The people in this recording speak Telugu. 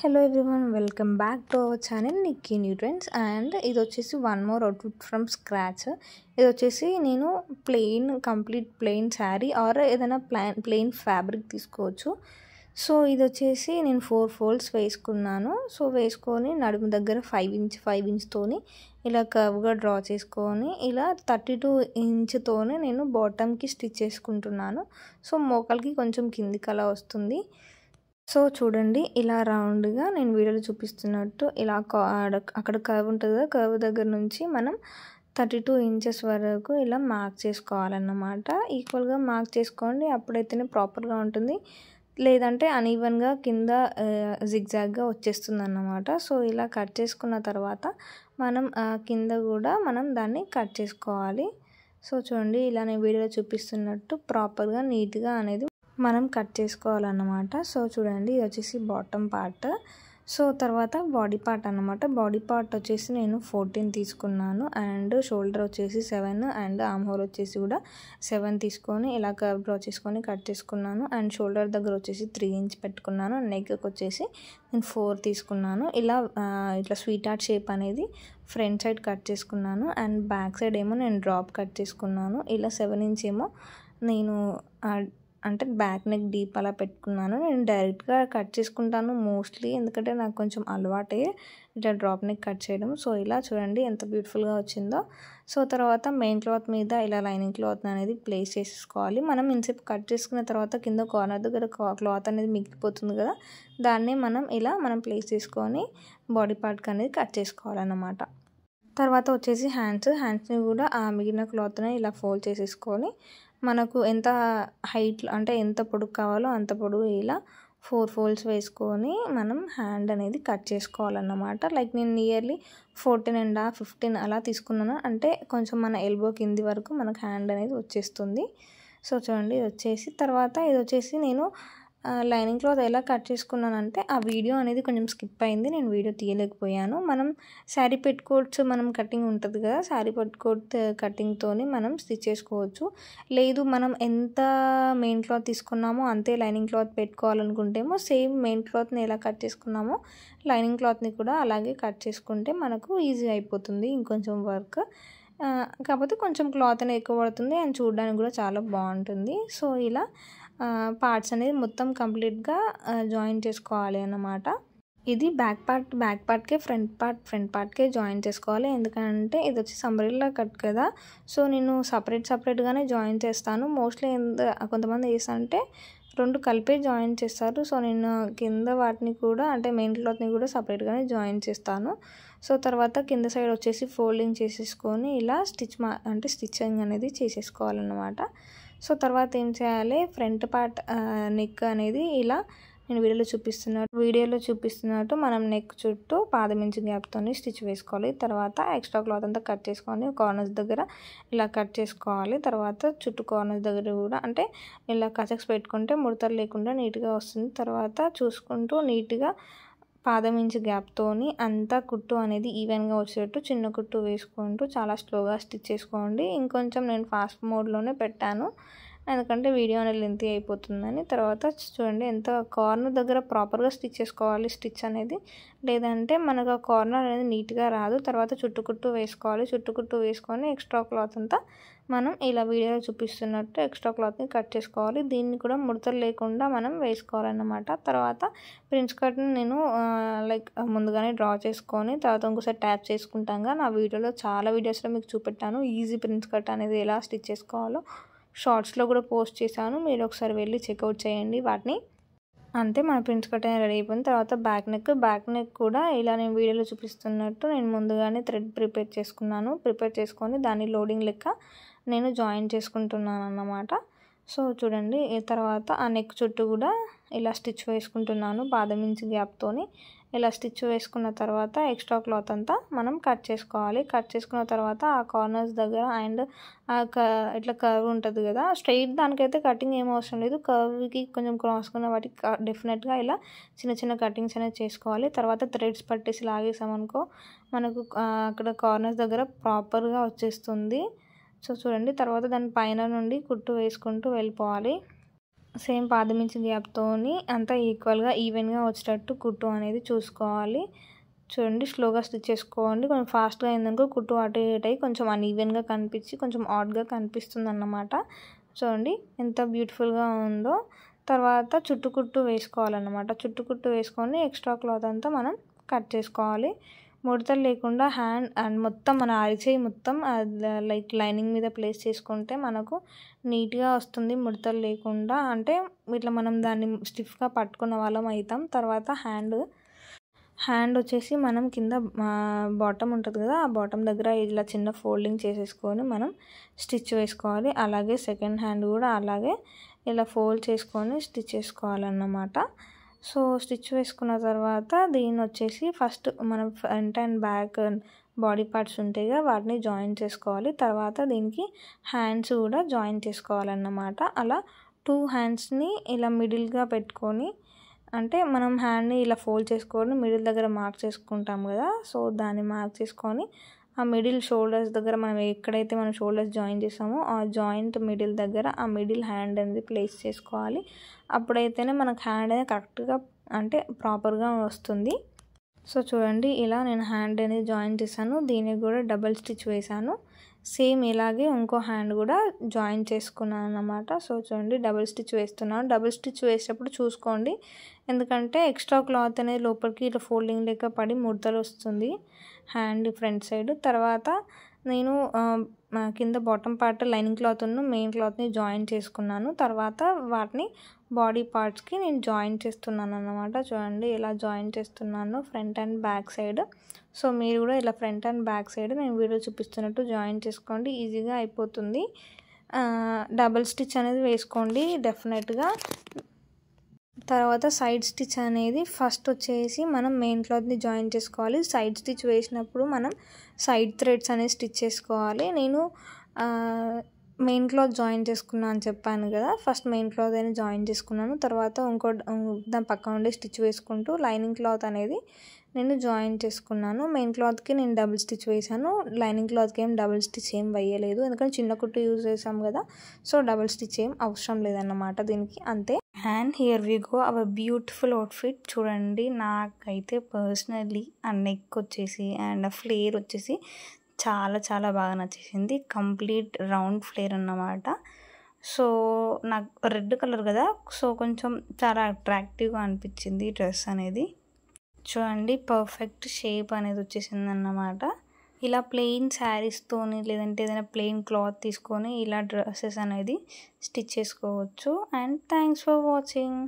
Hello everyone, welcome back to our channel Nikki nutrients. And ఇది వచ్చేసి one more outfit from scratch. ఇది వచ్చేసి నేను కంప్లీట్ ప్లెయిన్ శారీ ఆర్ ఏదైనా ప్లెయిన్ ఫ్యాబ్రిక్ తీసుకోవచ్చు. సో ఇది వచ్చేసి నేను 4 ఫోల్డ్స్ వేసుకున్నాను. సో వేసుకొని నడుము దగ్గర 5 ఇంచ్తోని ఇలా కర్వ్గా డ్రా చేసుకొని ఇలా 32 ఇంచ్తోనే నేను బాటమ్కి స్టిచ్ చేసుకుంటున్నాను. సో మోకాలకి కొంచెం కిందికి అలా వస్తుంది. సో చూడండి, ఇలా రౌండ్గా నేను వీడియోలో చూపిస్తున్నట్టు ఇలా అక్కడ కర్వ్ ఉంటుంది కదా, కర్వ్ దగ్గర నుంచి మనం 32 ఇంచెస్ వరకు ఇలా మార్క్ చేసుకోవాలన్నమాట. ఈక్వల్గా మార్క్ చేసుకోండి, అప్పుడైతేనే ప్రాపర్గా ఉంటుంది. లేదంటే అనీవన్గా కింద జిగ్జాగ్గా వచ్చేస్తుంది అన్నమాట. సో ఇలా కట్ చేసుకున్న తర్వాత మనం కింద కూడా మనం దాన్ని కట్ చేసుకోవాలి. సో చూడండి, ఇలా నేను వీడియోలో చూపిస్తున్నట్టు ప్రాపర్గా నీట్గా అనేది మనం కట్ చేసుకోవాలన్నమాట. సో చూడండి, ఇది వచ్చేసి బాటమ్ పార్ట్. సో తర్వాత బాడీ పార్ట్ అన్నమాట. బాడీ పార్ట్ వచ్చేసి నేను 14 తీసుకున్నాను. అండ్ షోల్డర్ వచ్చేసి 7 అండ్ ఆర్మ్ హోల్ వచ్చేసి కూడా 7 తీసుకొని ఇలా కర్వ్ డ్రా చేసుకొని కట్ చేసుకున్నాను. అండ్ షోల్డర్ దగ్గర వచ్చేసి 3 ఇంచ్ పెట్టుకున్నాను. నెక్కి వచ్చేసి నేను 4 తీసుకున్నాను. ఇట్లా స్వీట్ హార్ట్ షేప్ అనేది ఫ్రంట్ సైడ్ కట్ చేసుకున్నాను. అండ్ బ్యాక్ సైడ్ ఏమో నేను డ్రాప్ కట్ చేసుకున్నాను. ఇలా 7 ఇంచ్ ఏమో నేను అంటే బ్యాక్ నెక్ డీప్ అలా పెట్టుకున్నాను. నేను డైరెక్ట్గా కట్ చేసుకుంటాను మోస్ట్లీ, ఎందుకంటే నాకు కొంచెం అలవాటే ఇట్లా డ్రాప్ నెక్ కట్ చేయడం. సో ఇలా చూడండి ఎంత బ్యూటిఫుల్గా వచ్చిందో. సో తర్వాత మెయిన్ క్లాత్ మీద ఇలా లైనింగ్ క్లాత్ అనేది ప్లేస్ చేసేసుకోవాలి. మనం ఇన్సేపు కట్ చేసుకున్న తర్వాత కింద కార్నర్ దగ్గర క్లాత్ అనేది మిగిలిపోతుంది కదా, దాన్ని మనం ప్లేస్ చేసుకొని బాడీ పార్ట్కి అనేది కట్ చేసుకోవాలన్నమాట. తర్వాత వచ్చేసి హ్యాండ్స్ని కూడా ఆ మిగిలిన క్లాత్ని ఇలా ఫోల్డ్ చేసేసుకొని మనకు ఎంత హైట్ అంటే ఎంత పొడుగు కావాలో అంత పొడుగు ఇలా 4 ఫోల్డ్స్ వేసుకొని మనం హ్యాండ్ అనేది కట్ చేసుకోవాలన్నమాట. లైక్ నేను నియర్లీ 14.5 15 అలా తీసుకున్నాను. అంటే కొంచెం మన ఎల్బో కింది వరకు మనకు హ్యాండ్ అనేది వచ్చేస్తుంది. సో చూడండి, ఇది వచ్చేసి నేను లైనింగ్ క్లాత్ ఎలా కట్ చేసుకున్నానంటే ఆ వీడియో అనేది కొంచెం స్కిప్ అయింది, నేను వీడియో తీయలేకపోయాను. మనం శారీ పెట్టుకోవచ్చు, మనం కటింగ్ ఉంటుంది కదా, శారీ పెట్టుకోట్ కటింగ్తోని మనం స్టిచ్ చేసుకోవచ్చు. లేదు మనం ఎంత మెయిన్ క్లాత్ తీసుకున్నామో అంతే లైనింగ్ క్లాత్ పెట్టుకోవాలనుకుంటేమో సేమ్ మెయిన్ క్లాత్ని ఎలా కట్ చేసుకున్నామో లైనింగ్ క్లాత్ని కూడా అలాగే కట్ చేసుకుంటే మనకు ఈజీ అయిపోతుంది. ఇంకొంచెం వర్క్ కాకపోతే కొంచెం క్లాత్ అనేది ఎక్కువ పడుతుంది అండ్ చూడడానికి కూడా చాలా బాగుంటుంది. సో ఇలా పార్ట్స్ అనేది మొత్తం కంప్లీట్గా జాయిన్ చేసుకోవాలి అన్నమాట. ఇది బ్యాక్ పార్ట్కే ఫ్రంట్ పార్ట్కే జాయిన్ చేసుకోవాలి. ఎందుకంటే ఇది వచ్చి అంబ్రెల్లా కట్ కదా, సో నేను సపరేట్గానే జాయిన్ చేస్తాను. మోస్ట్లీ కొంతమంది చేస్తారంటే 2 కలిపే జాయిన్ చేస్తారు. సో నేను కింద వాటిని కూడా అంటే మెయిన్ క్లాత్ని కూడా సపరేట్గానే జాయిన్ చేస్తాను. సో తర్వాత కింద సైడ్ వచ్చేసి ఫోల్డింగ్ చేసేసుకొని ఇలా స్టిచ్చింగ్ అనేది చేసేసుకోవాలన్నమాట. సో తర్వాత ఏం చేయాలి, ఫ్రంట్ పార్ట్ నెక్ అనేది ఇలా నేను వీడియోలో చూపిస్తున్నట్టు మనం నెక్ చుట్టూ 1/2 ఇంచ్ గ్యాప్తో స్టిచ్ వేసుకోవాలి. తర్వాత ఎక్స్ట్రా క్లాత్ అంతా కట్ చేసుకొని కార్నర్స్ దగ్గర ఇలా కట్ చేసుకోవాలి. తర్వాత చుట్టూ కార్నర్స్ దగ్గర కూడా అంటే ఇలా కచక్స్ పెట్టుకుంటే ముడతలు లేకుండా నీట్గా వస్తుంది. తర్వాత చూసుకుంటూ నీట్గా 1/2 ఇంచ్ గ్యాప్తోని అంతా కుట్టు అనేది ఈవెన్గా వచ్చేటట్టు చిన్న కుట్టు వేసుకుంటూ చాలా స్లోగా స్టిచ్ చేసుకోండి. ఇంకొంచెం నేను ఫాస్ట్ మోడ్లోనే పెట్టాను, ఎందుకంటే వీడియో అనేది లెంతీ అయిపోతుందని. తర్వాత చూడండి ఎంత కార్నర్ దగ్గర ప్రాపర్గా స్టిచ్ చేసుకోవాలి స్టిచ్ అనేది, లేదంటే మనకు ఆ కార్నర్ అనేది నీట్గా రాదు. తర్వాత చుట్టుకుట్టు వేసుకోవాలి. చుట్టుకుట్టు వేసుకొని ఎక్స్ట్రా క్లాత్ అంతా మనం ఇలా వీడియోలో చూపిస్తున్నట్టు ఎక్స్ట్రా క్లాత్ని కట్ చేసుకోవాలి. దీన్ని కూడా ముడతలు లేకుండా మనం వేసుకోవాలన్నమాట. తర్వాత ప్రిన్స్ కట్ని నేను ముందుగానే డ్రా చేసుకొని తర్వాత ఇంకోసారి ట్యాప్ చేసుకుంటాగా నా చాలా వీడియోస్లో మీకు చూపెట్టాను ఈజీ ప్రిన్స్ కట్ అనేది ఎలా స్టిచ్ చేసుకోవాలో. షార్ట్స్లో కూడా పోస్ట్ చేశాను, మీరు ఒకసారి వెళ్ళి చెక్అవుట్ చేయండి వాటిని. అంతే, మన ప్రిన్స్ కట్ అనేది రెడీ అయిపోయింది. తర్వాత బ్యాక్ నెక్ కూడా ఇలా నేను వీడియోలో చూపిస్తున్నట్టు నేను ముందుగానే థ్రెడ్ ప్రిపేర్ చేసుకొని దాన్ని లోడింగ్ లెక్క నేను జాయిన్ చేసుకుంటున్నాను అన్నమాట. సో చూడండి, తర్వాత ఆ నెక్ చుట్టూ కూడా ఇలా స్టిచ్ వేసుకుంటున్నాను 1/2 ఇంచ్ గ్యాప్తోని. ఇలా స్టిచ్ వేసుకున్న తర్వాత ఎక్స్ట్రా క్లాత్ అంతా మనం కట్ చేసుకోవాలి. కట్ చేసుకున్న తర్వాత ఆ కార్నర్స్ దగ్గర అండ్ ఇట్లా కర్వ్ ఉంటుంది కదా, స్ట్రైట్ దానికైతే కటింగ్ ఏం అవసరం లేదు. కర్వ్కి కొంచెం క్రాస్గా ఉన్న వాటికి డెఫినెట్గా ఇలా చిన్న కటింగ్స్ అనేది చేసుకోవాలి. తర్వాత థ్రెడ్స్ పట్టేసి లాగేసామనుకో మనకు అక్కడ కార్నర్స్ దగ్గర ప్రాపర్గా వచ్చేస్తుంది. సో చూడండి, తర్వాత దాని పైన నుండి కుట్టు వేసుకుంటూ వెళ్ళిపోవాలి. సేమ్ పాదమించి గ్యాప్తోని అంతా ఈక్వల్గా ఈవెన్గా వచ్చేటట్టు కుట్టు అనేది చూసుకోవాలి. చూడండి స్లోగా స్టిచ్ చేసుకోండి. కొంచెం ఫాస్ట్గా అయిందనుకో కుట్టు అటు ఇటు అయ్యి కొంచెం అన్ఈవెన్గా కనిపించి కొంచెం ఆడ్గా కనిపిస్తుంది అన్నమాట. చూడండి ఎంత బ్యూటిఫుల్గా ఉందో. తర్వాత చుట్టుకుట్టు వేసుకోవాలన్నమాట. చుట్టుకుట్టు వేసుకొని ఎక్స్ట్రా క్లాత్ అంతా మనం కట్ చేసుకోవాలి. ముడతలు లేకుండా హ్యాండ్ అండ్ మొత్తం మన అరిచేయి మొత్తం లైక్ లైనింగ్ మీద ప్లేస్ చేసుకుంటే మనకు నీట్గా వస్తుంది ముడతలు లేకుండా. అంటే ఇట్లా మనం దాన్ని స్టిఫ్గా పట్టుకున్న వాళ్ళం అవుతాం. తర్వాత హ్యాండ్ వచ్చేసి మనం కింద బాటమ్ ఉంటుంది కదా, ఆ బాటమ్ దగ్గర ఇలా చిన్న ఫోల్డింగ్ చేసేసుకొని మనం స్టిచ్ వేసుకోవాలి. అలాగే సెకండ్ హ్యాండ్ కూడా అలాగే ఇలా ఫోల్డ్ చేసుకొని స్టిచ్ చేసుకోవాలన్నమాట. సో స్టిచ్ వేసుకున్న తర్వాత దీన్ని వచ్చేసి ఫస్ట్ మనం front and back body parts ఉంటాయి కదా వాటిని జాయిన్ చేసుకోవాలి. తర్వాత దీనికి హ్యాండ్స్ కూడా జాయిన్ చేసుకోవాలన్నమాట. అలా 2 హ్యాండ్స్ని ఇలా మిడిల్గా పెట్టుకొని, అంటే మనం హ్యాండ్ని ఇలా ఫోల్డ్ చేసుకొని మిడిల్ దగ్గర మార్క్ చేసుకుంటాం కదా, సో దాన్ని మార్క్ చేసుకొని ఆ మిడిల్ షోల్డర్స్ దగ్గర మనం ఎక్కడైతే మనం షోల్డర్స్ జాయిన్ చేసామో ఆ జాయింట్ మిడిల్ దగ్గర ఆ మిడిల్ హ్యాండ్ అనేది ప్లేస్ చేసుకోవాలి. అప్పుడైతేనే మనకు హ్యాండ్ అనేది కరెక్ట్గా అంటే ప్రాపర్గా వస్తుంది. సో చూడండి ఇలా నేను హ్యాండ్ అనేది జాయిన్ చేశాను. దీనికి కూడా డబల్ స్టిచ్ వేసాను. సేమ్ ఇలాగే ఇంకో హ్యాండ్ కూడా జాయిన్ చేసుకున్నాను అన్నమాట. సో చూడండి డబుల్ స్టిచ్ వేస్తున్నాను. డబుల్ స్టిచ్ వేసేటప్పుడు చూసుకోండి, ఎందుకంటే ఎక్స్ట్రా క్లాత్ అనేది లోపలికి ఇట్లా ఫోల్డింగ్ లెక్క పడి ముడతలు వస్తుంది హ్యాండ్ ఫ్రంట్ సైడ్. తర్వాత నేను కింద బాటమ్ పార్ట్ లైనింగ్ క్లాత్ను మెయిన్ క్లాత్ని జాయిన్ చేసుకున్నాను. తర్వాత వాటిని బాడీ పార్ట్స్కి నేను జాయిన్ చేస్తున్నాను అన్నమాట. చూడండి ఇలా జాయిన్ చేస్తున్నాను front and back side. So మీరు కూడా ఇలా ఫ్రంట్ అండ్ బ్యాక్ సైడ్ నేను వీడియో చూపిస్తున్నట్టు జాయిన్ చేసుకోండి, ఈజీగా అయిపోతుంది. డబల్ స్టిచ్ అనేది వేసుకోండి డెఫినెట్గా. తర్వాత సైడ్ స్టిచ్ అనేది ఫస్ట్ వచ్చేసి మనం మెయిన్ క్లాత్ని జాయిన్ చేసుకోవాలి. సైడ్ స్టిచ్ వేసినప్పుడు మనం సైడ్ థ్రెడ్స్ అనేది స్టిచ్ చేసుకోవాలి. నేను మెయిన్ క్లాత్ జాయిన్ చేసుకున్నాను అని చెప్పాను కదా, ఫస్ట్ మెయిన్ క్లాత్ అనేది జాయిన్ చేసుకున్నాను. తర్వాత దాని పక్క నుండి స్టిచ్ వేసుకుంటూ లైనింగ్ క్లాత్ అనేది నేను జాయిన్ చేసుకున్నాను. మెయిన్ క్లాత్కి నేను డబుల్ స్టిచ్ వేసాను, లైనింగ్ క్లాత్కి ఏం డబుల్ స్టిచ్ ఏం వేయలేదు, ఎందుకంటే చిన్న కుట్టు యూజ్ చేసాం కదా, సో డబుల్ స్టిచ్ ఏం అవసరం లేదన్నమాట దీనికి, అంతే. And here we go our beautiful outfit. చూడండి నాకైతే పర్సనల్లీ ఆ నెక్ వచ్చేసి అండ్ ఆ ఫ్లేర్ వచ్చేసి చాలా చాలా బాగా నచ్చేసింది. కంప్లీట్ రౌండ్ ఫ్లేర్ అన్నమాట. సో నాకు రెడ్ కలర్ కదా, సో కొంచెం చాలా అట్రాక్టివ్గా అనిపించింది డ్రెస్ అనేది. చూడండి పర్ఫెక్ట్ షేప్ అనేది వచ్చేసింది అన్నమాట. ఇలా ప్లెయిన్ శారీస్తోని లేదంటే ఏదైనా ప్లెయిన్ క్లాత్ తీసుకొని ఇలా డ్రెస్సెస్ అనేది స్టిచ్ చేసుకోవచ్చు. And thanks for watching.